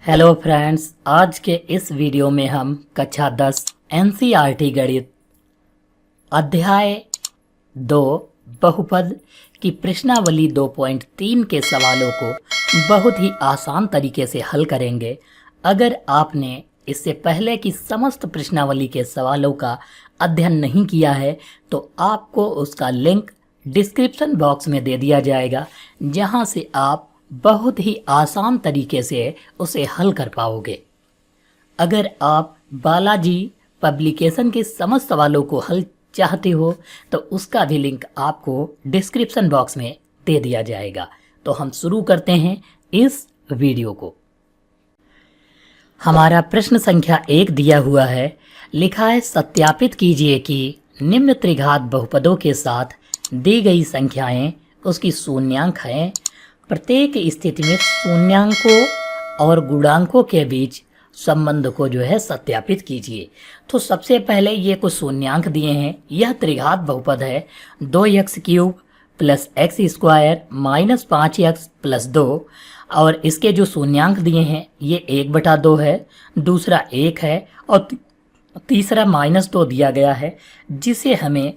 Hello friends, आज के इस वीडियो में हम कक्षा 10 एनसीईआरटी गणित अध्याय 2 बहुपद की प्रश्नावली 2.3 के सवालों को बहुत ही आसान तरीके से हल करेंगे। अगर आपने इससे पहले की समस्त प्रश्नावली के सवालों का अध्ययन नहीं किया है तो आपको उसका लिंक डिस्क्रिप्शन बॉक्स में दे दिया जाएगा, जहां से आप बहुत ही आसान तरीके से उसे हल कर पाओगे। अगर आप बालाजी पब्लिकेशन के समस्त सवालों को हल चाहते हो तो उसका भी लिंक आपको डिस्क्रिप्शन बॉक्स में दे दिया जाएगा। तो हम शुरू करते हैं इस वीडियो को। हमारा प्रश्न संख्या 1 दिया हुआ है। लिखा है, सत्यापित कीजिए कि निम्न त्रिघात बहुपदों के साथ दी गई संख्याएं उसकी शून्यांक हैं। प्रत्येक स्थिति में शून्यांकों और गुणांकों के बीच संबंध को सत्यापित कीजिए। तो सबसे पहले ये कुछ शून्यांक दिए हैं। यह त्रिघात बहुपद है 2x³ plus x square minus 5x plus 2, और इसके जो शून्यांक दिए हैं ये 1/2 है, दूसरा 1 है और तीसरा -2 दिया गया है, जिसे हमें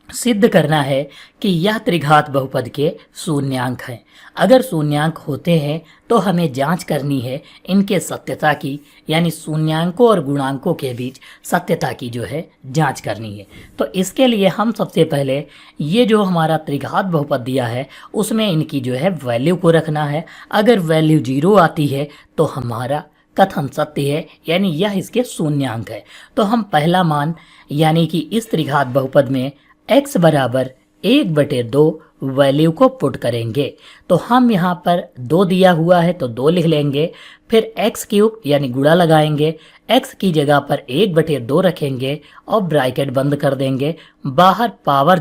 सिद्ध करना है कि यह त्रिघात बहुपद के शून्यांक हैं। अगर शून्यांक होते हैं तो हमें जांच करनी है इनके सत्यता की, यानी शून्यांकों और गुणांकों के बीच सत्यता की जांच करनी है। तो इसके लिए हम सबसे पहले ये जो हमारा त्रिघात बहुपद दिया है उसमें इनकी वैल्यू को रखना है। अगर वैल्यू 0 आती है तो हमारा कथन सत्य है, यानी यह इसके शून्यांक है। तो हम पहला मान यानी कि इस त्रिघात बहुपद में x बराबर 1/2 वैल्यू को पुट करेंगे। तो हम यहाँ पर 2 दिया हुआ है तो 2 लिख लेंगे। फिर x³ यानी गुणा लगाएंगे, x की जगह पर 1/2 रखेंगे और ब्रैकेट बंद कर देंगे। बाहर पावर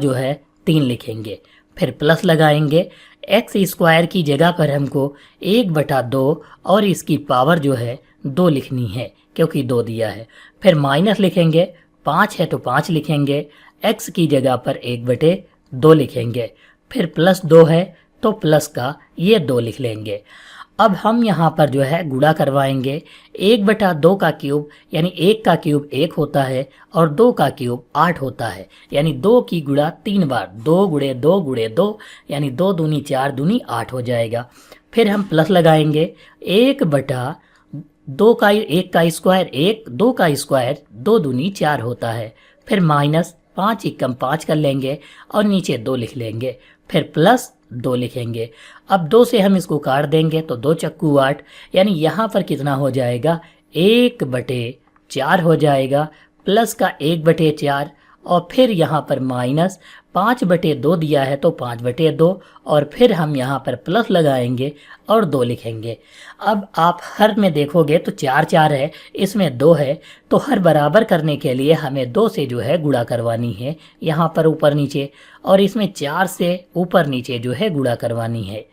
3 लिखेंगे। फिर प्लस लगाएंगे, x² की जगह पर हमको 1/2 और इसकी पावर 2 लिखनी है क्योंकि 2 दिया है। फिर माइनस लिखेंगे, 5 है तो 5 लिखेंगे, x की जगह पर 1/2 लिखेंगे। फिर प्लस 2 है तो प्लस का ये 2 लिख लेंगे। अब हम यहाँ पर गुणा करवाएंगे। 1/2 का क्यूब यानी 1 का क्यूब 1 होता है और 2 का क्यूब 8 होता है, यानी 2 की गुणा 3 बार, 2 गुणे 2 गुणे 2 यानी 2 दूनी 4 दूनी 8 हो जाएगा। फिर हम प्लस लगाएंगे, 1/2 का 1 का स्क्वायर 1, 2 का स्क्वायर 2 दूनी 4 होता है। फिर माइनस 5 एकम 5 कर लेंगे और नीचे 2 लिख लेंगे। फिर प्लस 2 लिखेंगे। अब 2 से हम इसको काट देंगे तो 2 चक्कू 8, यानी यहाँ पर कितना हो जाएगा 1/4 हो जाएगा, प्लस का 1/4 और फिर यहाँ पर माइनस 5/2 दिया है तो 5/2 और फिर हम यहाँ पर प्लस लगाएंगे और 2 लिखेंगे। अब आप हर में देखोगे तो 4 4 है, इसमें 2 है, तो हर बराबर करने के लिए हमें 2 से गुणा करवानी है यहाँ पर ऊपर नीचे, और इसमें 4 से ऊपर नीचे गुणा करवानी है।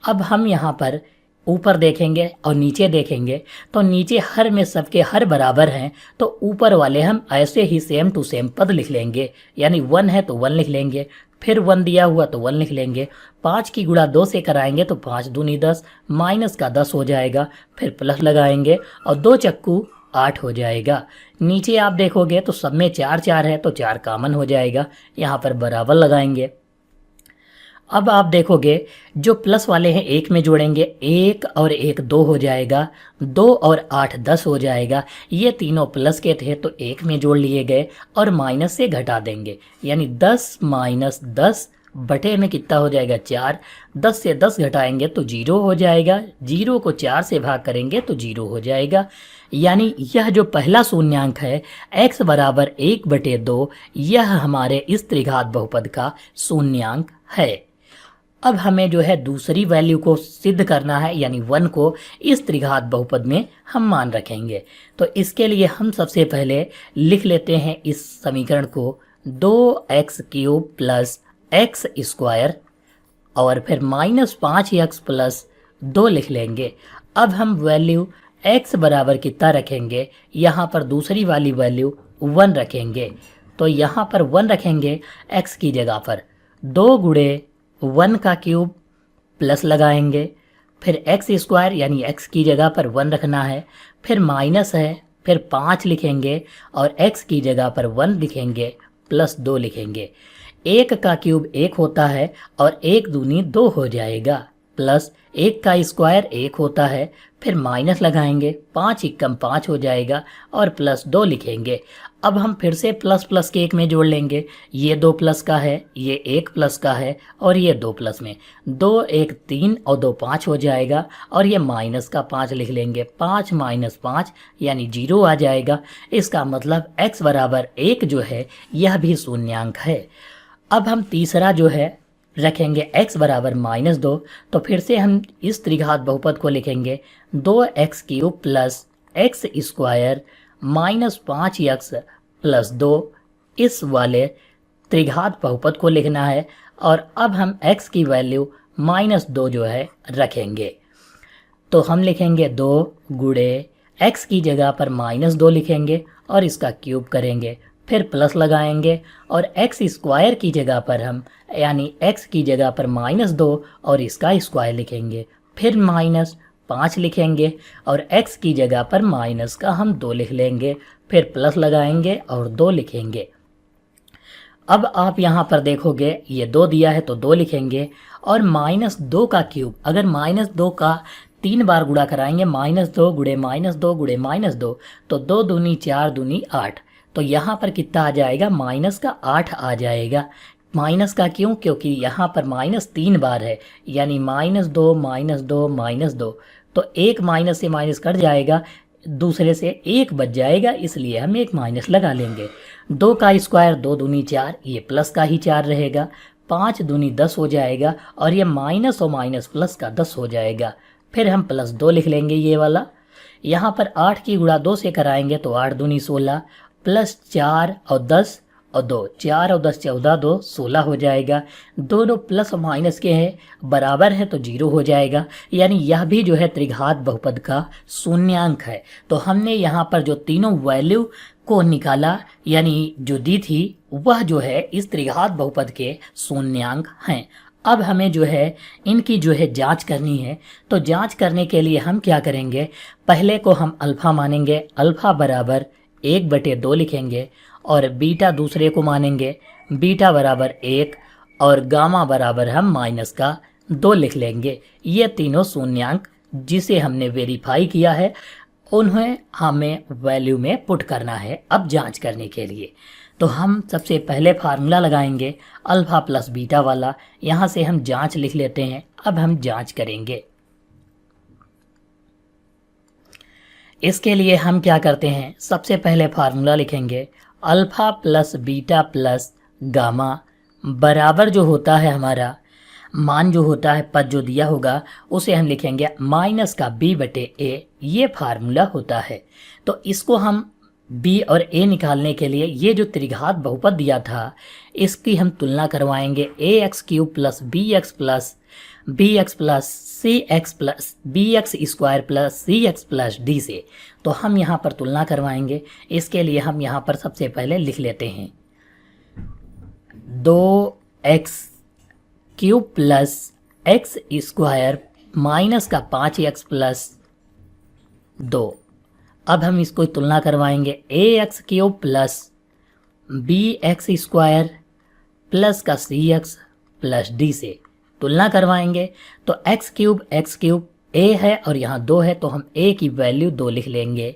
अब हम यहाँ पर ऊपर देखेंगे और नीचे देखेंगे तो नीचे हर में सबके हर बराबर हैं, तो ऊपर वाले हम ऐसे ही सेम टू सेम पद लिख लेंगे, यानी 1 है तो 1 लिख लेंगे, फिर 1 दिया हुआ तो 1 लिख लेंगे। 5 की गुणा 2 से कराएंगे तो 5 दूनी 10, माइनस का 10 हो जाएगा। फिर प्लस लगाएंगे और 2 चक्कू 8 हो जाएगा। नीचे आप देखोगे तो सब में 4 4 है तो 4 कॉमन हो जाएगा, यहाँ पर बराबर लगाएंगे। अब आप देखोगे जो प्लस वाले हैं 1 में जोड़ेंगे, 1 और 1 2 हो जाएगा, 2 और 8 10 हो जाएगा। ये तीनों प्लस के थे तो 1 में जोड़ लिए गए और माइनस से घटा देंगे, यानी 10 माइनस 10 बटे में कितना हो जाएगा 4। 10 से 10 घटाएंगे तो 0 हो जाएगा, 0 को 4 से भाग करेंगे तो 0 हो जाएगा। यानी यह जो पहला शून्यांक है x बराबर 1/2, यह हमारे इस त्रिघात बहुपद का शून्यांक है। अब हमें दूसरी वैल्यू को सिद्ध करना है, यानी 1 को इस त्रिघात बहुपद में हम मान रखेंगे। तो इसके लिए हम सबसे पहले लिख लेते हैं इस समीकरण को 2x³ प्लस एक्स स्क्वायर और फिर माइनस 5x प्लस 2 लिख लेंगे। अब हम वैल्यू x बराबर कितना रखेंगे, यहाँ पर दूसरी वाली वैल्यू 1 रखेंगे। तो यहाँ पर 1 रखेंगे x की जगह पर, 2 गुणे 1 का क्यूब प्लस लगाएंगे फिर एक्स स्क्वायर यानी एक्स की जगह पर 1 रखना है, फिर माइनस है, फिर 5 लिखेंगे और एक्स की जगह पर 1 लिखेंगे, प्लस 2 लिखेंगे। 1 का क्यूब 1 होता है और 1 दूनी 2 हो जाएगा, प्लस 1 का स्क्वायर 1 होता है, फिर माइनस लगाएंगे, 5 एकम 5 हो जाएगा और प्लस 2 लिखेंगे। अब हम फिर से प्लस प्लस के 1 में जोड़ लेंगे, ये 2 प्लस का है, ये 1 प्लस का है और ये 2 प्लस में, 2 1 3 और 2 5 हो जाएगा और ये माइनस का 5 लिख लेंगे, 5 माइनस 5 यानी 0 आ जाएगा। इसका मतलब x बराबर 1 जो है यह भी शून्यांक है। अब हम तीसरा जो है रखेंगे x बराबर -2, तो फिर से हम इस त्रिघात बहुपद को लिखेंगे 2x³ plus x square minus 5x plus 2। इस वाले त्रिघात बहुपद को लिखना है और अब हम x की वैल्यू -2 जो है रखेंगे, तो हम लिखेंगे 2 गुणे x की जगह पर -2 लिखेंगे और इसका क्यूब करेंगे, फिर प्लस लगाएंगे और x स्क्वायर की जगह पर हम यानी x की जगह पर -2 और इसका स्क्वायर लिखेंगे, फिर -5 लिखेंगे और x की जगह पर माइनस का हम 2 लिख लेंगे, फिर प्लस लगाएंगे और 2 लिखेंगे। अब आप यहाँ पर देखोगे ये 2 दिया है तो 2 लिखेंगे और -2 का क्यूब, अगर -2 का 3 बार गुणा कराएंगे, -2 गुणे -2 गुणे -2, तो 2 दूनी 4 दूनी 8, तो यहाँ पर कितना आ जाएगा, माइनस का 8 आ जाएगा। माइनस का क्यों, क्योंकि यहाँ पर -3 बार है यानी -2 -2 -2, तो एक माइनस से माइनस कट जाएगा, दूसरे से एक बच जाएगा, इसलिए हम एक माइनस लगा लेंगे। 2 का स्क्वायर 2 दूनी 4, ये प्लस का ही 4 रहेगा, 5 दूनी 10 हो जाएगा और ये माइनस और माइनस प्लस का 10 हो जाएगा, फिर हम प्लस 2 लिख लेंगे ये वाला। यहाँ पर 8 की गुणा 2 से कराएंगे तो 8 दूनी 16 प्लस 4 और 10 और 2, 4 और 10 14, 2 16 हो जाएगा। दोनों प्लस और माइनस के हैं बराबर है तो 0 हो जाएगा, यानी यह भी जो है त्रिघात बहुपद का शून्यांक है। तो हमने यहाँ पर जो तीनों वैल्यू को निकाला यानी जो दी थी वह जो है इस त्रिघात बहुपद के शून्यांक हैं। अब हमें जो है इनकी जो है जांच करनी है, तो जांच करने के लिए हम क्या करेंगे, पहले को हम अल्फा मानेंगे, अल्फा बराबर 1/2 लिखेंगे और बीटा दूसरे को मानेंगे, बीटा बराबर 1 और गामा बराबर हम -2 लिख लेंगे। ये तीनों शून्यांक जिसे हमने वेरीफाई किया है उन्हें हमें वैल्यू में पुट करना है अब जांच करने के लिए। तो हम सबसे पहले फार्मूला लगाएंगे अल्फा प्लस बीटा वाला, यहाँ से हम जांच लिख लेते हैं। अब हम जांच करेंगे, इसके लिए हम क्या करते हैं, सबसे पहले फार्मूला लिखेंगे alpha plus beta plus gamma बराबर जो होता है हमारा मान जो होता है पद जो दिया होगा उसे हम लिखेंगे माइनस का b/a, ये फार्मूला होता है। तो इसको हम b और a निकालने के लिए ये जो त्रिघात बहुपद दिया था इसकी हम तुलना करवाएंगे ax³ plus bx plus bx plus cx plus bx square plus cx plus d से। तो हम यहाँ पर तुलना करवाएंगे, इसके लिए हम यहाँ पर सबसे पहले लिख लेते हैं 2x³ plus x square minus का 5x प्लस 2। अब हम इसको तुलना करवाएंगे ax³ plus bx square plus का cx प्लस d से तुलना करवाएंगे। तो x³ a है और यहाँ 2 है तो हम a की वैल्यू 2 लिख लेंगे,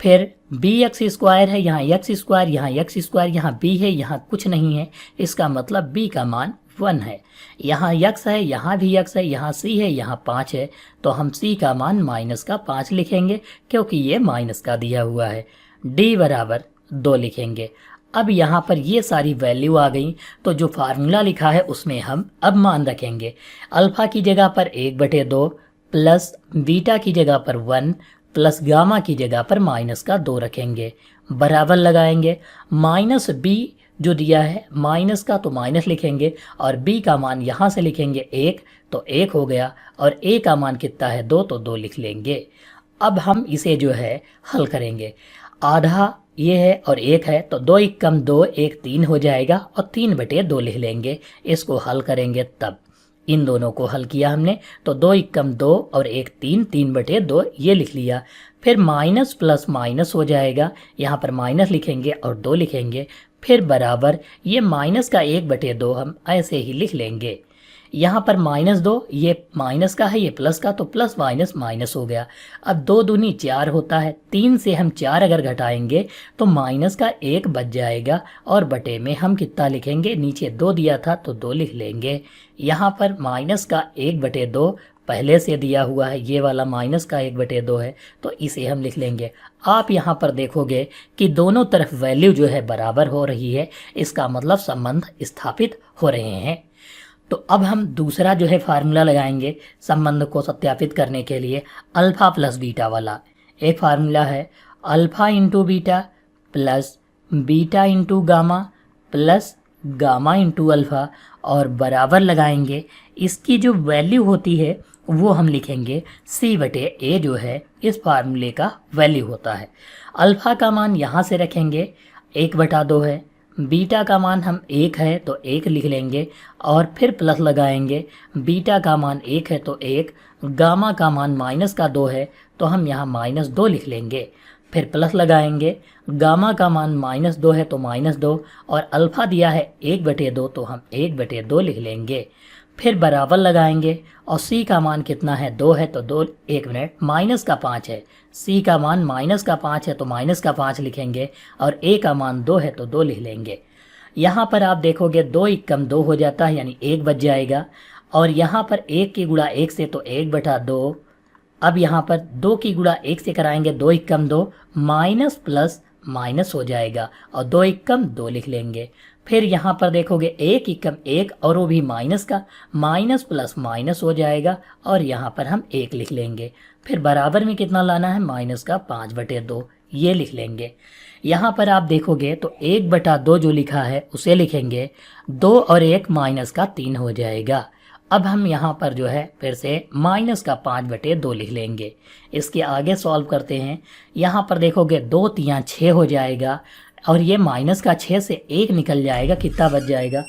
फिर bx स्क्वायर है, यहाँ x स्क्वायर, यहाँ x स्क्वायर, यहाँ b है, यहाँ कुछ नहीं है, इसका मतलब b का मान 1 है। यहाँ x है, यहाँ भी x है, यहाँ c है, यहाँ 5 है, तो हम c का मान -5 लिखेंगे क्योंकि ये माइनस का दिया हुआ है। d बराबर 2 लिखेंगे। अब यहाँ पर ये सारी वैल्यू आ गई, तो जो फार्मूला लिखा है उसमें हम अब मान रखेंगे। अल्फा की जगह पर 1/2 प्लस बीटा की जगह पर 1 प्लस गामा की जगह पर -2 रखेंगे, बराबर लगाएंगे। -b जो दिया है माइनस का तो माइनस लिखेंगे और b का मान यहाँ से लिखेंगे 1 तो 1 हो गया और a का मान कितना है 2 तो 2 लिख लेंगे। अब हम इसे जो है हल करेंगे, आधा ये है और 1 है तो 2 एकम 2 1 3 हो जाएगा और 3/2 लिख लेंगे। इसको हल करेंगे तब इन दोनों को हल किया हमने, तो 2 एकम 2 और 1 3, 3/2 ये लिख लिया। फिर माइनस प्लस माइनस हो जाएगा, यहाँ पर माइनस लिखेंगे और 2 लिखेंगे, फिर बराबर ये माइनस का 1/2 हम ऐसे ही लिख लेंगे। यहाँ पर -2, ये माइनस का है, ये प्लस का, तो प्लस माइनस माइनस हो गया। अब 2 दूनी 4 होता है, 3 से हम 4 अगर घटाएंगे तो माइनस का 1 बच जाएगा और बटे में हम कितना लिखेंगे, नीचे 2 दिया था तो 2 लिख लेंगे। यहाँ पर माइनस का 1/2 पहले से दिया हुआ है, ये वाला माइनस का 1/2 है, तो इसे हम लिख लेंगे। आप यहाँ पर देखोगे कि दोनों तरफ वैल्यू जो है बराबर हो रही है, इसका मतलब संबंध स्थापित हो रहे हैं। तो अब हम दूसरा जो है फार्मूला लगाएंगे संबंध को सत्यापित करने के लिए, अल्फा प्लस बीटा वाला। एक फार्मूला है alpha into beta plus beta into gamma plus gamma into alpha, और बराबर लगाएंगे। इसकी जो वैल्यू होती है वो हम लिखेंगे C/A, जो है इस फार्मूले का वैल्यू होता है। अल्फा का मान यहाँ से रखेंगे, 1/2 है। बीटा का मान हम 1 है तो 1 लिख लेंगे और फिर प्लस लगाएंगे। बीटा का मान 1 है तो 1, गामा का मान -2 है तो हम यहाँ -2 लिख लेंगे। फिर प्लस लगाएंगे, गामा का मान -2 है तो -2, और अल्फा दिया है 1/2 तो हम 1/2 लिख लेंगे। फिर बराबर लगाएंगे और C का मान कितना है, 2 है तो 2, 1 मिनट, -5 है। C का मान -5 है तो -5 लिखेंगे और A का मान 2 है तो 2 लिख लेंगे। यहाँ पर आप देखोगे 2 एकम 2 हो जाता है, यानी 1 बच जाएगा। और यहाँ पर 1 की गुणा 1 से तो 1/2। अब यहाँ पर 2 की गुणा 1 से कराएंगे, 2 एकम 2, माइनस प्लस माइनस हो जाएगा और 2 एकम 2 लिख लेंगे। फिर यहाँ पर देखोगे 1 एकम 1 और वो भी माइनस का, माइनस प्लस माइनस हो जाएगा और यहाँ पर हम 1 लिख लेंगे। फिर बराबर में कितना लाना है, माइनस का 5/2, ये लिख लेंगे। यहाँ पर आप देखोगे तो 1/2 जो लिखा है उसे लिखेंगे, 2 और 1 माइनस का 3 हो जाएगा। अब हम यहाँ पर जो है फिर से माइनस का 5/2 लिख लेंगे। इसके आगे सॉल्व करते हैं। यहाँ पर देखोगे 2 3 6 हो जाएगा और ये माइनस का 6 से 1 निकल जाएगा, कितना बच जाएगा,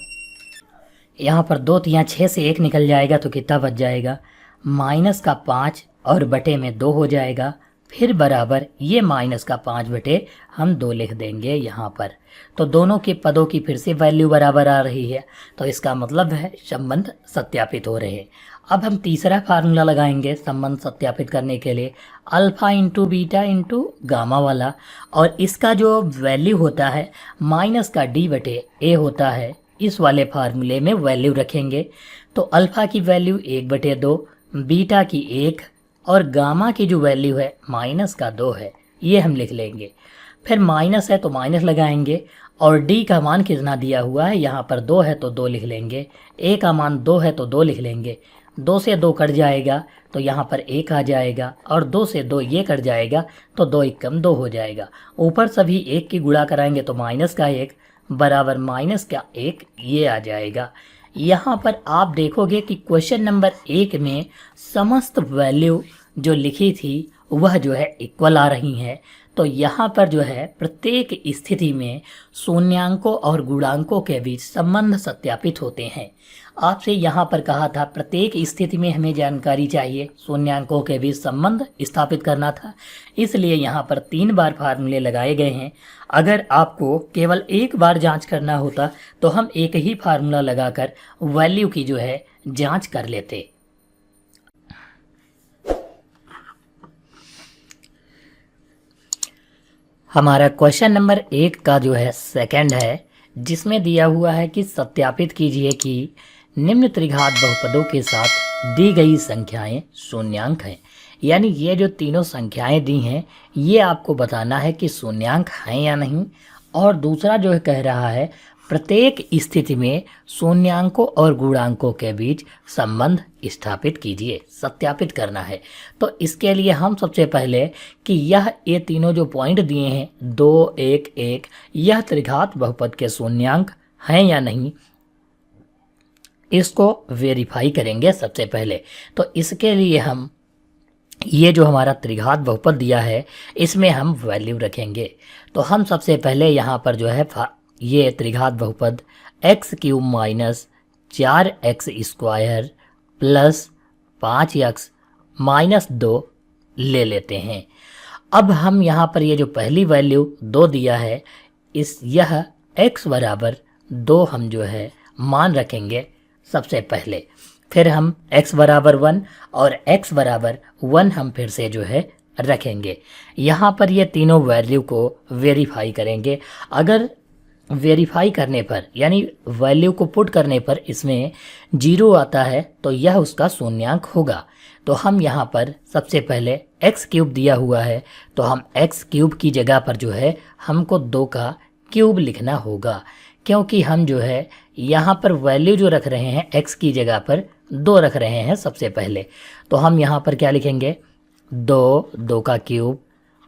यहाँ पर 2 3 6 से 1 निकल जाएगा तो कितना बच जाएगा, -5 और बटे में 2 हो जाएगा। फिर बराबर ये -5/, हम 2 लिख देंगे यहाँ पर। तो दोनों के पदों की फिर से वैल्यू बराबर आ रही है, तो इसका मतलब है संबंध सत्यापित हो रहे हैं। अब हम तीसरा फार्मूला लगाएंगे संबंध सत्यापित करने के लिए, alpha into beta into gamma वाला, और इसका जो वैल्यू होता है -D/A होता है। इस वाले फार्मूले में वैल्यू रखेंगे तो अल्फा की वैल्यू 1/2, बीटा की 1 और गामा की जो वैल्यू है -2 है, ये हम लिख लेंगे। फिर माइनस है तो माइनस लगाएंगे और D का मान कितना दिया हुआ है, यहाँ पर 2 है तो 2 लिख लेंगे। A का मान 2 है तो 2 लिख लेंगे। 2 से 2 कट जाएगा तो यहाँ पर 1 आ जाएगा और 2 से 2 ये कट जाएगा तो 2 एकम 2 हो जाएगा। ऊपर सभी 1 की गुणा कराएंगे तो -1 बराबर -1 ये आ जाएगा। यहाँ पर आप देखोगे कि क्वेश्चन नंबर 1 में समस्त वैल्यू जो लिखी थी वह जो है इक्वल आ रही हैं। तो यहाँ पर जो है प्रत्येक स्थिति में शून्यांकों और गुणांकों के बीच संबंध सत्यापित होते हैं। आपसे यहाँ पर कहा था प्रत्येक स्थिति में हमें जानकारी चाहिए, शून्यांकों के बीच संबंध स्थापित करना था, इसलिए यहाँ पर 3 बार फार्मूले लगाए गए हैं। अगर आपको केवल एक बार जांच करना होता तो हम एक ही फार्मूला लगाकर वैल्यू की जो है जांच कर लेते। हमारा क्वेश्चन नंबर 1 का जो है सेकंड है, जिसमें दिया हुआ है कि सत्यापित कीजिए कि निम्न त्रिघात बहुपदों के साथ दी गई संख्याएं शून्यांक हैं। यानी ये जो तीनों संख्याएं दी हैं ये आपको बताना है कि शून्यांक हैं या नहीं। और दूसरा जो है कह रहा है प्रत्येक स्थिति में शून्यांकों और गुणांकों के बीच संबंध स्थापित कीजिए, सत्यापित करना है। तो इसके लिए हम सबसे पहले कि ये तीनों जो पॉइंट दिए हैं 2 1 1, यह त्रिघात बहुपद के शून्यांक हैं या नहीं, इसको वेरीफाई करेंगे सबसे पहले। तो इसके लिए हम ये जो हमारा त्रिघात बहुपद दिया है इसमें हम वैल्यू रखेंगे। तो हम सबसे पहले यहाँ पर जो है ये त्रिघात बहुपद x³ - 4x² plus 5x minus 2 ले लेते हैं। अब हम यहाँ पर ये जो पहली वैल्यू 2 दिया है, यह x बराबर 2 हम जो है मान रखेंगे सबसे पहले। फिर हम x बराबर 1 और x बराबर 1 हम फिर से जो है रखेंगे। यहाँ पर ये तीनों वैल्यू को वेरीफाई करेंगे। अगर वेरीफाई करने पर यानी वैल्यू को पुट करने पर इसमें 0 आता है तो यह उसका शून्यांक होगा। तो हम यहाँ पर सबसे पहले x क्यूब दिया हुआ है तो हम x क्यूब की जगह पर जो है हमको 2 का क्यूब लिखना होगा, क्योंकि हम जो है यहाँ पर वैल्यू जो रख रहे हैं x की जगह पर 2 रख रहे हैं सबसे पहले। तो हम यहाँ पर क्या लिखेंगे, 2 का क्यूब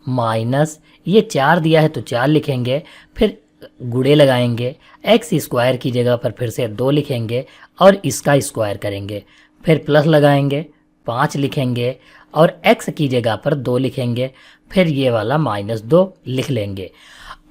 माइनस ये 4 दिया है तो 4 लिखेंगे, फिर गुणे लगाएंगे, एक्स स्क्वायर की जगह पर फिर से 2 लिखेंगे और इसका स्क्वायर करेंगे, फिर प्लस लगाएंगे 5 लिखेंगे और x की जगह पर 2 लिखेंगे, फिर ये वाला माइनस 2 लिख लेंगे।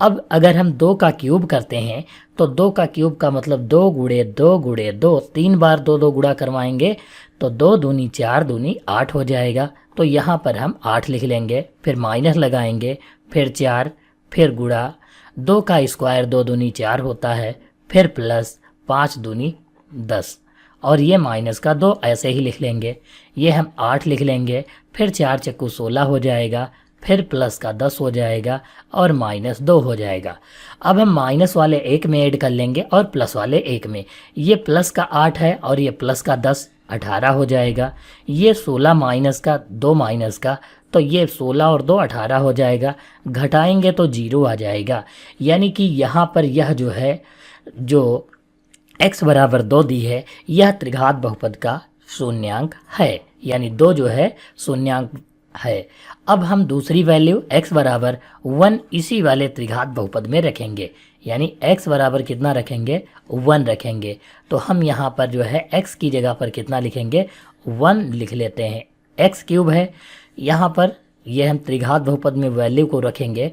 अब अगर हम 2 का क्यूब करते हैं तो 2 का क्यूब का मतलब 2 गुणे 2 गुणे 2, 3 बार 2 गुणा करवाएंगे तो 2 दूनी 4 दूनी 8 हो जाएगा। तो यहाँ पर हम 8 लिख लेंगे, फिर माइनस लगाएंगे, फिर 4, फिर गुणा 2 का स्क्वायर 2 दूनी 4 होता है, फिर प्लस 5 दूनी 10 और ये माइनस का 2 ऐसे ही लिख लेंगे। ये हम 8 लिख लेंगे, फिर 4 चक्कू 16 हो जाएगा, फिर प्लस का 10 हो जाएगा और माइनस 2 हो जाएगा। अब हम माइनस वाले एक में ऐड कर लेंगे और प्लस वाले एक में। ये प्लस का 8 है और ये प्लस का 10 18 हो जाएगा। ये 16 माइनस का 2 माइनस का, तो ये 16 और 2 18 हो जाएगा। घटाएंगे तो 0 आ जाएगा। यानी कि यहाँ पर यह जो है जो x बराबर 2 दी है यह त्रिघात बहुपद का शून्यांक है, यानी 2 जो है शून्यांक है। अब हम दूसरी वैल्यू x बराबर 1 इसी वाले त्रिघात बहुपद में रखेंगे, यानी x बराबर कितना रखेंगे, 1 रखेंगे। तो हम यहाँ पर जो है x की जगह पर कितना लिखेंगे, 1 लिख लेते हैं। x क्यूब है, यहाँ पर यह हम त्रिघात बहुपद में वैल्यू को रखेंगे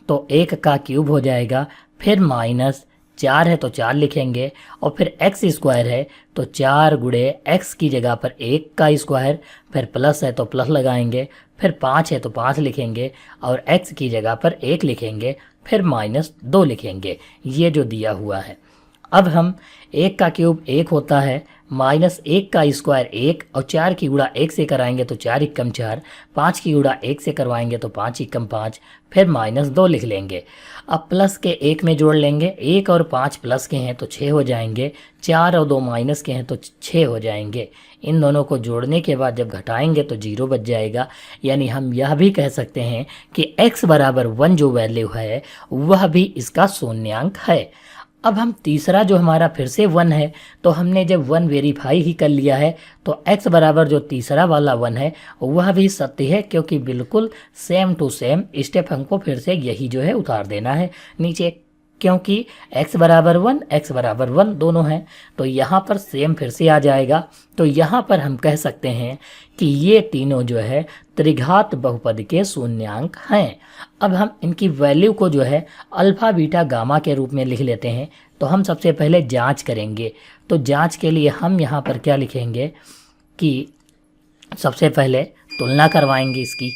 तो 1 का क्यूब हो जाएगा, फिर माइनस 4 है तो 4 लिखेंगे और फिर x स्क्वायर है तो 4 गुणे x की जगह पर 1 का स्क्वायर, फिर प्लस है तो प्लस लगाएंगे, फिर 5 है तो 5 लिखेंगे और x की जगह पर 1 लिखेंगे, फिर माइनस 2 लिखेंगे, ये जो दिया हुआ है। अब हम 1 का क्यूब 1 होता है, माइनस 1 का स्क्वायर 1 और 4 की गुणा 1 से कराएंगे तो 4 एकम 4, 5 की गुणा 1 से करवाएंगे तो 5 एकम 5, फिर माइनस 2 लिख लेंगे। अब प्लस के 1 में जोड़ लेंगे, 1 और 5 प्लस के हैं तो 6 हो जाएंगे, 4 और 2 माइनस के हैं तो 6 हो जाएंगे। इन दोनों को जोड़ने के बाद जब घटाएंगे तो 0 बच जाएगा। यानी हम यह भी कह सकते हैं कि x बराबर 1 जो वैल्यू है वह भी इसका शून्यांक है। अब हम तीसरा जो हमारा फिर से 1 है, तो हमने जब 1 वेरीफाई ही कर लिया है तो x बराबर जो तीसरा वाला 1 है वह भी सत्य है, क्योंकि बिल्कुल सेम टू सेम स्टेप हमको फिर से यही जो है उतार देना है नीचे, क्योंकि x बराबर 1 x बराबर 1 दोनों हैं तो यहाँ पर सेम फिर से आ जाएगा। तो यहाँ पर हम कह सकते हैं कि ये तीनों जो है त्रिघात बहुपद के शून्यांक हैं। अब हम इनकी वैल्यू को जो है अल्फा बीटा गामा के रूप में लिख लेते हैं। तो हम सबसे पहले जांच करेंगे। तो जांच के लिए हम यहाँ पर क्या लिखेंगे कि सबसे पहले तुलना करवाएंगे इसकी,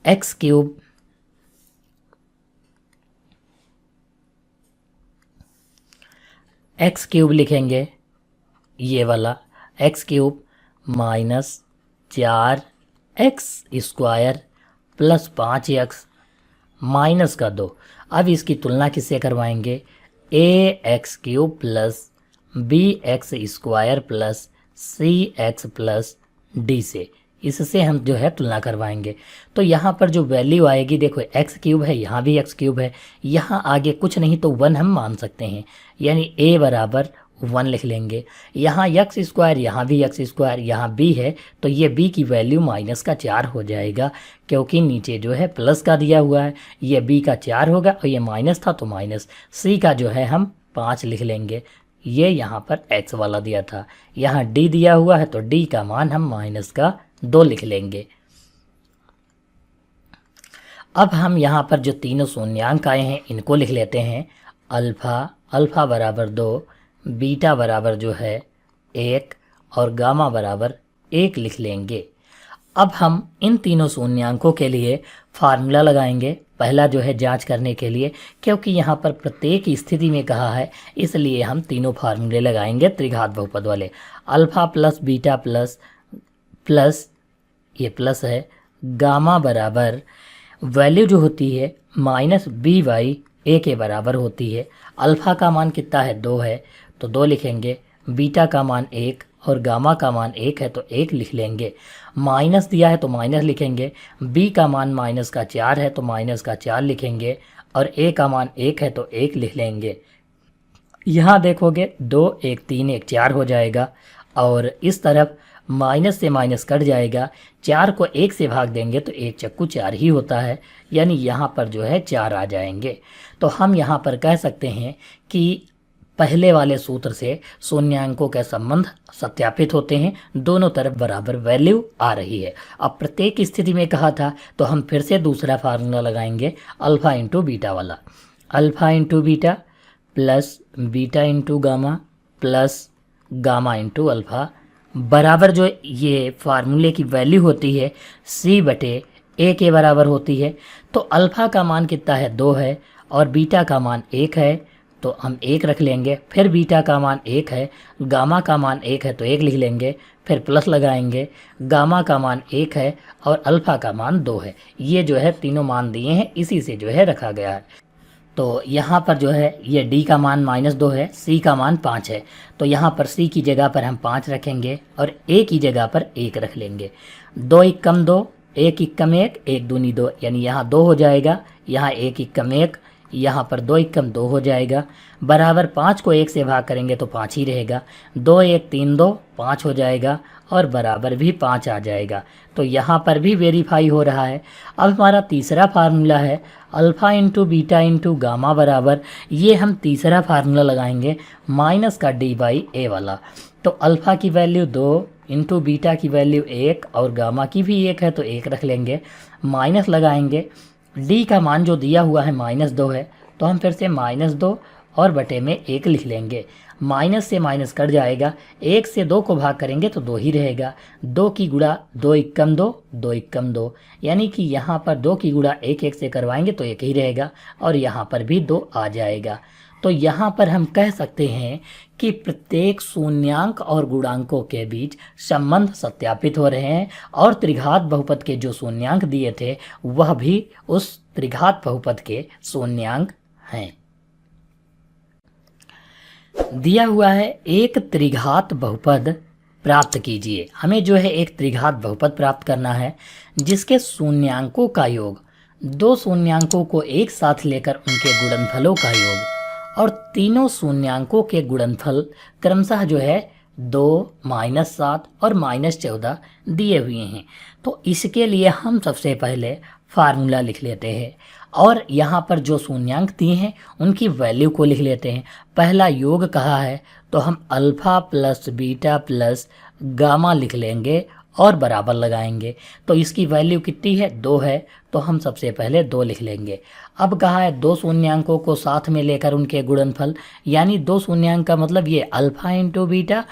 एक्स क्यूब एक्स क्यूब लिखेंगे, ये वाला x cube minus 4x square plus 5x minus का 2। अब इसकी तुलना किससे करवाएंगे, ax cube plus bx square plus cx plus d से, इससे हम जो है तुलना करवाएंगे। तो यहाँ पर जो वैल्यू आएगी, देखो x क्यूब है, यहाँ भी x क्यूब है, यहाँ आगे कुछ नहीं तो 1 हम मान सकते हैं, यानी a बराबर 1 लिख लेंगे। यहाँ x स्क्वायर, यहाँ भी x स्क्वायर, यहाँ b है तो ये b की वैल्यू माइनस का 4 हो जाएगा, क्योंकि नीचे जो है प्लस का दिया हुआ है, ये b का 4 होगा और ये माइनस था तो माइनस। c का जो है हम 5 लिख लेंगे, ये यहाँ पर x वाला दिया था, यहाँ d दिया हुआ है तो d का मान हम माइनस का 2 लिख लेंगे। अब हम यहाँ पर जो तीनों शून्यांक आए हैं इनको लिख लेते हैं। अल्फ़ा बराबर 2, बीटा बराबर जो है 1 और गामा बराबर 1 लिख लेंगे। अब हम इन तीनों शून्यांकों के लिए फार्मूला लगाएंगे। पहला जो है जांच करने के लिए, क्योंकि यहाँ पर प्रत्येक स्थिति में कहा है, इसलिए हम तीनों फार्मूले लगाएंगे त्रिघात बहुपद वाले। Alpha plus beta plus plus ये प्लस है गामा बराबर वैल्यू जो होती है माइनस बी बाई ए के बराबर होती है। अल्फ़ा का मान कितना है 2 है तो 2 लिखेंगे, बीटा का मान 1 और गामा का मान 1 है तो 1 लिख लेंगे। माइनस दिया है तो माइनस लिखेंगे, बी का मान माइनस का 4 है तो माइनस का 4 लिखेंगे और ए का मान 1 है तो 1 लिख लेंगे। यहाँ देखोगे 2 1 3 1 4 हो जाएगा और इस तरफ माइनस से माइनस कट जाएगा। 4 को 1 से भाग देंगे तो 1 चक्कू 4 ही होता है, यानी यहाँ पर जो है 4 आ जाएंगे। तो हम यहाँ पर कह सकते हैं कि पहले वाले सूत्र से शून्यांकों के संबंध सत्यापित होते हैं, दोनों तरफ बराबर वैल्यू आ रही है। अब प्रत्येक स्थिति में कहा था तो हम फिर से दूसरा फार्मूला लगाएंगे अल्फ़ा इंटू बीटा वाला। Alpha into beta plus beta into gamma plus gamma into alpha बराबर जो ये फार्मूले की वैल्यू होती है c बटे a के बराबर होती है। तो अल्फ़ा का मान कितना है 2 है और बीटा का मान 1 है तो हम 1 रख लेंगे। फिर बीटा का मान 1 है, गामा का मान 1 है तो 1 लिख लेंगे, फिर प्लस लगाएंगे। गामा का मान 1 है और अल्फ़ा का मान 2 है। ये जो है तीनों मान दिए हैं, इसी से जो है रखा गया है। तो यहाँ पर जो है ये d का मान -2 है, c का मान 5 है तो यहाँ पर c की जगह पर हम 5 रखेंगे और a की जगह पर 1 रख लेंगे। 2 एकम 2, 1 एकम 1, 1 दूनी 2, यानी यहाँ 2 हो जाएगा, यहाँ 1 एकम 1, यहाँ पर 2 एकम 2 हो जाएगा। बराबर 5 को 1 से भाग करेंगे तो 5 ही रहेगा। 2 1 3 2 5 हो जाएगा और बराबर भी 5 आ जाएगा। तो यहाँ पर भी वेरीफाई हो रहा है। अब हमारा तीसरा फार्मूला है alpha into beta into gamma बराबर, ये हम तीसरा फार्मूला लगाएंगे माइनस का d बाई ए वाला। तो अल्फ़ा की वैल्यू 2 इंटू बीटा की वैल्यू 1 और गामा की भी 1 है तो 1 रख लेंगे, माइनस लगाएंगे। d का मान जो दिया हुआ है -2 है तो हम फिर से -2 और बटे में 1 लिख लेंगे। माइनस से माइनस कट जाएगा, 1 से 2 को भाग करेंगे तो 2 ही रहेगा। 2 की गुणा 2 एकम 2, 2 एकम 2, यानी कि यहाँ पर 2 की गुणा 1 1 से करवाएंगे तो 1 ही रहेगा और यहाँ पर भी 2 आ जाएगा। तो यहाँ पर हम कह सकते हैं कि प्रत्येक शून्यांक और गुणांकों के बीच संबंध सत्यापित हो रहे हैं और त्रिघात बहुपद के जो शून्यांक दिए थे वह भी उस त्रिघात बहुपद के शून्यांक हैं। दिया हुआ है एक त्रिघात बहुपद प्राप्त कीजिए। हमें जो है एक त्रिघात बहुपद प्राप्त करना है जिसके शून्यांकों का योग, 2 शून्यांकों को एक साथ लेकर उनके गुणनफलों का योग और तीनों शून्यांकों के गुणनफल क्रमशः जो है 2, -7 और -14 दिए हुए हैं। तो इसके लिए हम सबसे पहले फार्मूला लिख लेते हैं और यहाँ पर जो शून्यांक दिए हैं उनकी वैल्यू को लिख लेते हैं। पहला योग कहा है तो हम alpha plus beta plus gamma लिख लेंगे और बराबर लगाएंगे। तो इसकी वैल्यू कितनी है 2 है तो हम सबसे पहले 2 लिख लेंगे। अब कहा है 2 शून्यांकों को साथ में लेकर उनके गुणनफल, यानी 2 शून्यांक का मतलब ये alpha into beta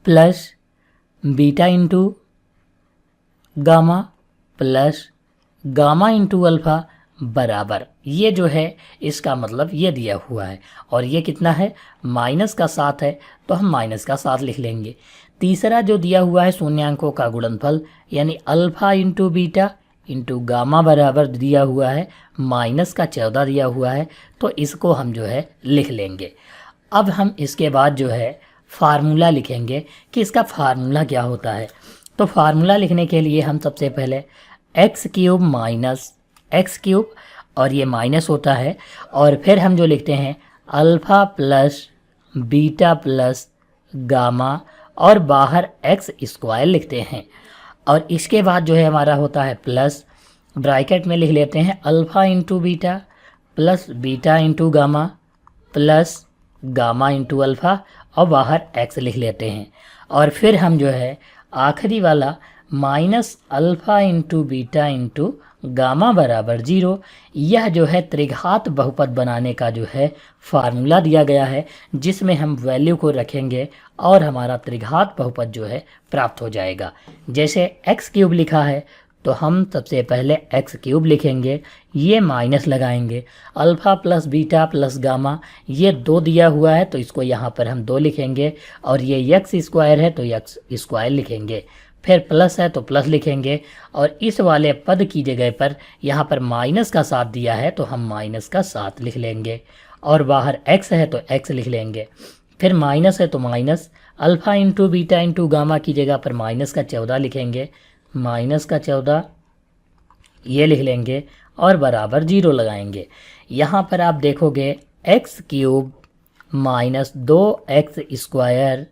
plus beta into gamma plus gamma into alpha बराबर, ये जो है इसका मतलब ये दिया हुआ है और ये कितना है -7 है तो हम -7 लिख लेंगे। तीसरा जो दिया हुआ है शून्यांकों का गुणनफल यानी alpha into beta into gamma बराबर दिया हुआ है -14 दिया हुआ है तो इसको हम जो है लिख लेंगे। अब हम इसके बाद जो है फार्मूला लिखेंगे कि इसका फार्मूला क्या होता है। तो फार्मूला लिखने के लिए हम सबसे पहले x³ माइनस x³ और ये माइनस होता है और फिर हम जो लिखते हैं alpha plus beta plus gamma और बाहर x² लिखते हैं और इसके बाद जो है हमारा होता है प्लस, ब्रैकेट में लिख लेते हैं alpha into beta plus beta into gamma plus gamma into alpha और बाहर x लिख लेते हैं और फिर हम जो है आखिरी वाला minus alpha into beta into gamma बराबर 0। यह जो है त्रिघात बहुपद बनाने का जो है फार्मूला दिया गया है, जिसमें हम वैल्यू को रखेंगे और हमारा त्रिघात बहुपद जो है प्राप्त हो जाएगा। जैसे एक्स क्यूब लिखा है तो हम सबसे पहले एक्स क्यूब लिखेंगे, ये माइनस लगाएंगे, alpha plus beta plus gamma ये 2 दिया हुआ है तो इसको यहाँ पर हम 2 लिखेंगे, और ये एक्स स्क्वायर है तो एक्स स्क्वायर लिखेंगे, फिर प्लस है तो प्लस लिखेंगे, और इस वाले पद की जगह पर यहाँ पर माइनस का 7 दिया है तो हम माइनस का 7 लिख लेंगे, और बाहर एक्स है तो एक्स लिख लेंगे, फिर माइनस है तो minus, alpha into beta into gamma की जगह पर माइनस का 14 लिखेंगे, माइनस का 14 ये लिख लेंगे और बराबर 0 लगाएंगे। यहाँ पर आप देखोगे x cube minus 2x square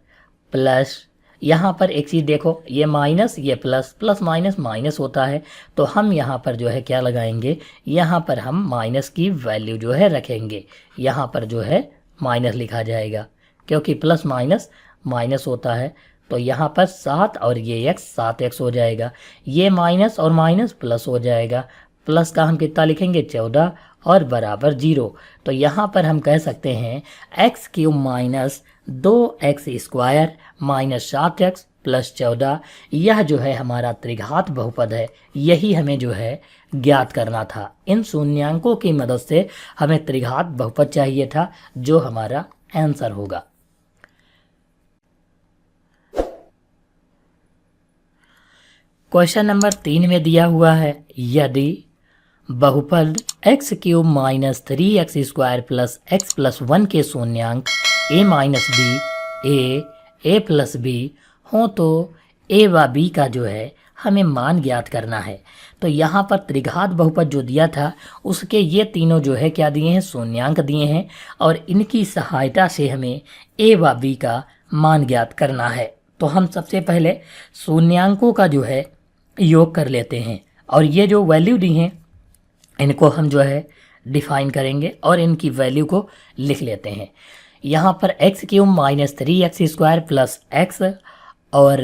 plus, यहाँ पर एक चीज़ देखो, ये माइनस ये प्लस, प्लस माइनस माइनस होता है, तो हम यहाँ पर जो है क्या लगाएंगे, यहाँ पर हम माइनस की वैल्यू जो है रखेंगे, यहाँ पर जो है माइनस लिखा जाएगा, क्योंकि प्लस माइनस माइनस होता है। तो यहाँ पर 7 और ये x 7x हो जाएगा, ये माइनस और माइनस प्लस हो जाएगा, प्लस का हम कितना लिखेंगे 14 और बराबर 0। तो यहाँ पर हम कह सकते हैं x cube minus 2x square minus 7x plus 14, यह जो है हमारा त्रिघात बहुपद है, यही हमें जो है ज्ञात करना था। इन शून्यांकों की मदद से हमें त्रिघात बहुपद चाहिए था, जो हमारा आंसर होगा। क्वेश्चन नंबर 3 में दिया हुआ है, यदि बहुपद x cube minus 3x square plus x plus 1 के शून्यांक a minus b a plus b हों तो a व b का जो है हमें मान ज्ञात करना है। तो यहाँ पर त्रिघात बहुपद जो दिया था उसके ये तीनों जो है क्या दिए हैं, शून्यांक दिए हैं, और इनकी सहायता से हमें a व b का मान ज्ञात करना है। तो हम सबसे पहले शून्यांकों का जो है योग कर लेते हैं, और ये जो वैल्यू दी हैं इनको हम जो है डिफाइन करेंगे और इनकी वैल्यू को लिख लेते हैं। यहाँ पर x cube minus 3x square plus x और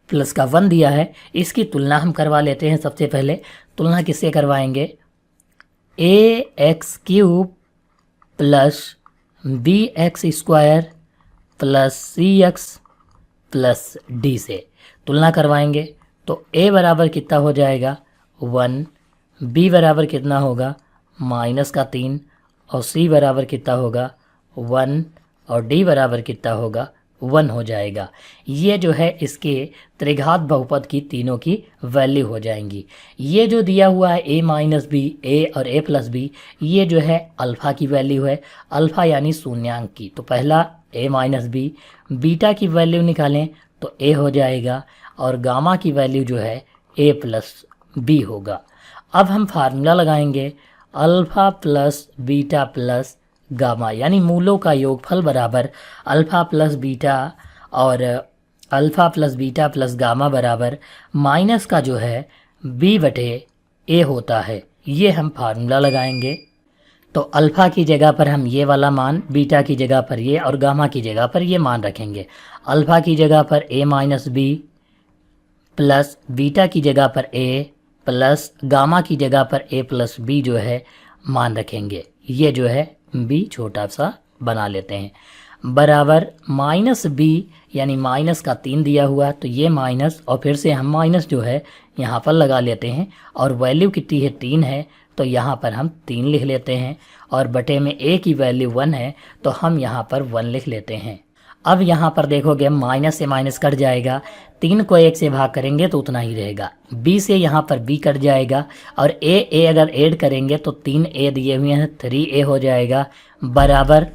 प्लस का 1 दिया है, इसकी तुलना हम करवा लेते हैं। सबसे पहले तुलना किससे करवाएंगे, A x cube plus B x square plus C x plus D से तुलना करवाएंगे। तो a बराबर कितना हो जाएगा 1, b बराबर कितना होगा माइनस का 3, और c बराबर कितना होगा 1, और d बराबर कितना होगा 1 हो जाएगा। ये जो है इसके त्रिघात बहुपद की तीनों की वैल्यू हो जाएंगी। ये जो दिया हुआ है a माइनस बी ए और a प्लस बी, ये जो है अल्फ़ा की वैल्यू है, अल्फ़ा यानी शून्यांक की। तो पहला a माइनस बी, बीटा की वैल्यू निकालें तो a हो जाएगा, और गामा की वैल्यू जो है a प्लस बी होगा। अब हम फार्मूला लगाएंगे, alpha plus beta plus gamma यानी मूलों का योगफल बराबर अल्फ़ा प्लस बीटा, और alpha plus beta plus gamma बराबर माइनस का जो है b बटे a होता है। ये हम फार्मूला लगाएंगे। तो अल्फ़ा की जगह पर हम ये वाला मान, बीटा की जगह पर ये, और गामा की जगह पर ये मान रखेंगे। अल्फ़ा की जगह पर a minus b plus beta की जगह पर a प्लस गामा की जगह पर a प्लस b जो है मान रखेंगे। ये जो है b छोटा सा बना लेते हैं, बराबर माइनस b यानी माइनस का 3 दिया हुआ है, तो ये माइनस, और फिर से हम माइनस जो है यहाँ पर लगा लेते हैं, और वैल्यू कितनी है 3 है, तो यहाँ पर हम 3 लिख लेते हैं, और बटे में a की वैल्यू 1 है तो हम यहाँ पर 1 लिख लेते हैं। अब यहाँ पर देखोगे माइनस से माइनस कट जाएगा, 3 को 1 से भाग करेंगे तो उतना ही रहेगा, b से यहाँ पर b कट जाएगा, और a अगर ऐड करेंगे तो 3a दिए हुए हैं 3a हो जाएगा, बराबर।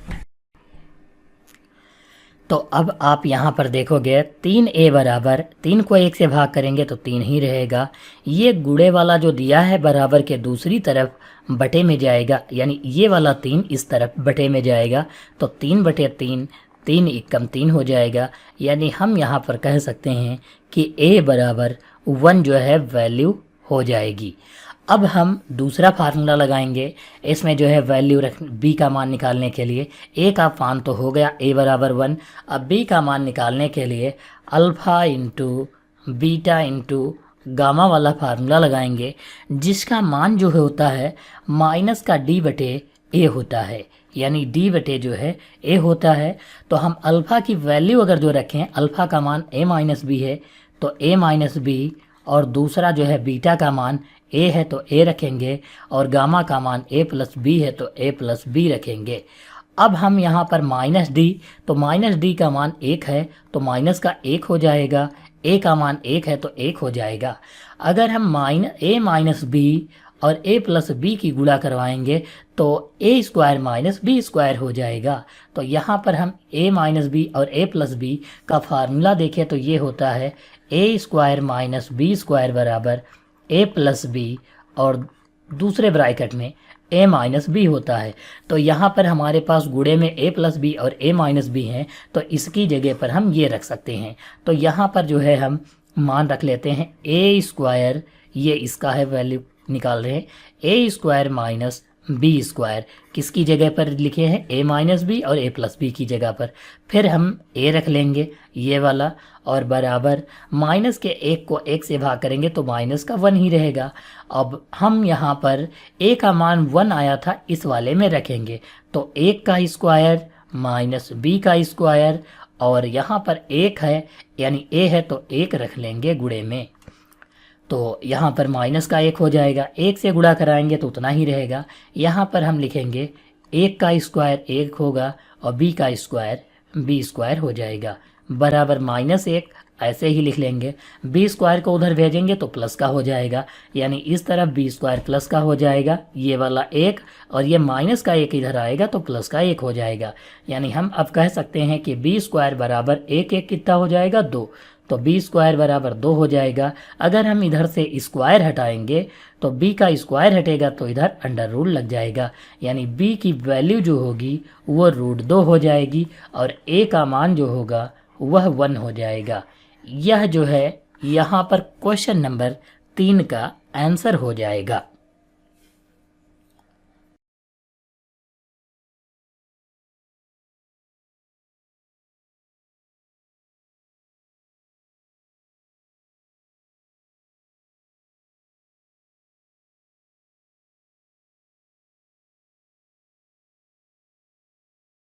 तो अब आप यहाँ पर देखोगे 3a बराबर 3 को 1 से भाग करेंगे तो 3 ही रहेगा। ये गुणे वाला जो दिया है बराबर के दूसरी तरफ बटे में जाएगा, यानी ये वाला 3 इस तरफ बटे में जाएगा, तो 3 बटे 3, 3 एकम 3 हो जाएगा। यानी हम यहाँ पर कह सकते हैं कि a बराबर 1 जो है वैल्यू हो जाएगी। अब हम दूसरा फार्मूला लगाएंगे, इसमें जो है वैल्यू रख b का मान निकालने के लिए, a का मान तो हो गया a बराबर 1, अब b का मान निकालने के लिए alpha into beta into gamma वाला फार्मूला लगाएंगे जिसका मान जो होता है माइनस का डी बटे ए होता है, यानी डी बटे जो है ए होता है। तो हम अल्फ़ा की वैल्यू अगर जो रखें, अल्फ़ा का मान ए माइनस बी है तो ए माइनस बी, और दूसरा जो है बीटा का मान ए है तो ए रखेंगे, और गामा का मान ए प्लस बी है तो ए प्लस बी रखेंगे। अब हम यहाँ पर माइनस डी, तो माइनस डी का मान 1 है तो माइनस का 1 हो जाएगा, ए का मान 1 है तो 1 हो जाएगा। अगर हम ए माइनस बी और ए प्लस बी की गुणा करवाएंगे तो ए स्क्वायर माइनस बी स्क्वायर हो जाएगा। तो यहाँ पर हम ए माइनस बी और ए प्लस बी का फार्मूला देखें तो ये होता है ए स्क्वायर माइनस बी स्क्वायर बराबर ए प्लस बी, और दूसरे ब्रैकेट में ए माइनस बी होता है। तो यहाँ पर हमारे पास गुणे में ए प्लस बी और ए माइनस बी हैं, तो इसकी जगह पर हम ये रख सकते हैं। तो यहाँ पर जो है हम मान रख लेते हैं ए स्क्वायर, ये इसका है वैल्यू निकाल रहे हैं, ए स्क्वायर माइनस बी स्क्वायर किसकी जगह पर लिखे हैं, ए माइनस बी और ए प्लस बी की जगह पर। फिर हम ए रख लेंगे ये वाला, और बराबर माइनस के 1 को 1 से भाग करेंगे तो माइनस का 1 ही रहेगा। अब हम यहाँ पर ए का मान 1 आया था इस वाले में रखेंगे, तो 1 का स्क्वायर माइनस बी का स्क्वायर, और यहाँ पर 1 है यानी ए है तो 1 रख लेंगे गुणे में। तो यहाँ पर माइनस का 1 हो जाएगा, 1 से गुणा कराएंगे तो उतना ही रहेगा। यहाँ पर हम लिखेंगे 1 का स्क्वायर 1 होगा और b का स्क्वायर b स्क्वायर हो जाएगा, बराबर -1 ऐसे ही लिख लेंगे। b स्क्वायर को उधर भेजेंगे तो प्लस का हो जाएगा, यानी इस तरफ b स्क्वायर प्लस का हो जाएगा, ये वाला 1, और ये माइनस का 1 इधर आएगा तो प्लस का 1 हो जाएगा। यानी हम अब कह सकते हैं कि b स्क्वायर बराबर 1 1 कितना हो जाएगा 2, तो b स्क्वायर बराबर 2 हो जाएगा। अगर हम इधर से स्क्वायर हटाएंगे तो b का स्क्वायर हटेगा तो इधर अंडर रूट लग जाएगा, यानी b की वैल्यू जो होगी वो √2 हो जाएगी, और a का मान जो होगा वह 1 हो जाएगा। यह जो है यहाँ पर क्वेश्चन नंबर 3 का आंसर हो जाएगा।